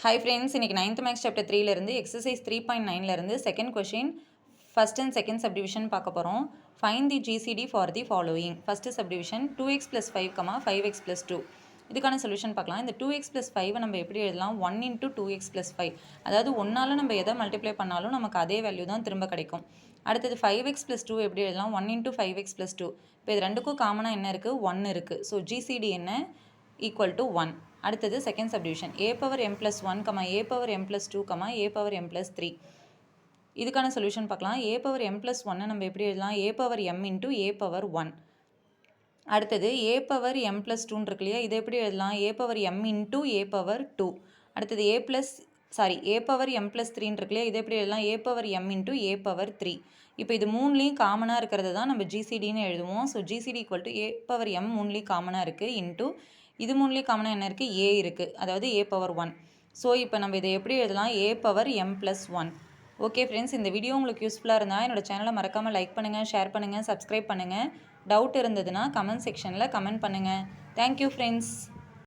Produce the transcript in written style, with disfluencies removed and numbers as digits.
Hi friends, இன்னைக்கு 9th Maths Chapter 3 இருந்து exercise 3.9 இருந்து second question first and second subdivision பார்க்க போறோம். Find the GCD for the following. First subdivision 2x plus 5, 5x plus 2. இதுக்கான solution பார்க்கலாம். இந்த 2x plus 5 நம்ம எப்படி எழுதலாம்? 1 into 2x plus 5. அதாவது 1ஆல நம்ம எதை மல்டிப்ளை பண்ணாலும் நமக்கு அதே வேல்யூ தான் திரும்ப கிடைக்கும். அடுத்தது 5x plus 2 எப்படி எழுதலாம்? 1 into 5x plus 2. இப்போ இது ரெண்டுக்கும் காமனாக என்ன இருக்குது? 1 இருக்குது. ஸோ GCD என்ன? Equal to 1. அடுத்தது second subdivision a power m plus 1, a power m plus 2, a power m plus 3. இதுக்கான சொல்யூஷன் பார்க்கலாம். a பவர் m plus 1 நம்ம எப்படி எழுதலாம்? a power m into a power 1. அடுத்தது a பவர் m plus 2 இருக்கு இல்லையா, இதை எப்படி எழுதலாம்? a power m into a power 2. அடுத்தது a பவர் m plus 3 இருக்கு இல்லையா, இதை எப்படி எழுதலாம்? a power m into a power 3. இப்போ இது மூணுலேயும் காமனாக இருக்கிறது தான் நம்ம ஜிசிடின்னு எழுதுவோம். So GCD equal to a power m மூணுலேயும் காமனாக இருக்குது இன்ட்டு இது மூணுலேயும் காமனாக என்ன இருக்குது? a இருக்குது, அதாவது a பவர் 1. ஸோ இப்போ நம்ம இதை எப்படி எழுதலாம்? a power m plus 1. Okay friends, இந்த வீடியோ உங்களுக்கு யூஸ்ஃபுல்லாக இருந்தால் என்னோட சேனலை மறக்காமல் லைக் பண்ணுங்கள், ஷேர் பண்ணுங்கள், சப்ஸ்கிரைப் பண்ணுங்கள். டவுட் இருந்ததுன்னா கமெண்ட் செக்ஷனில் கமெண்ட் பண்ணுங்கள். Thank you friends.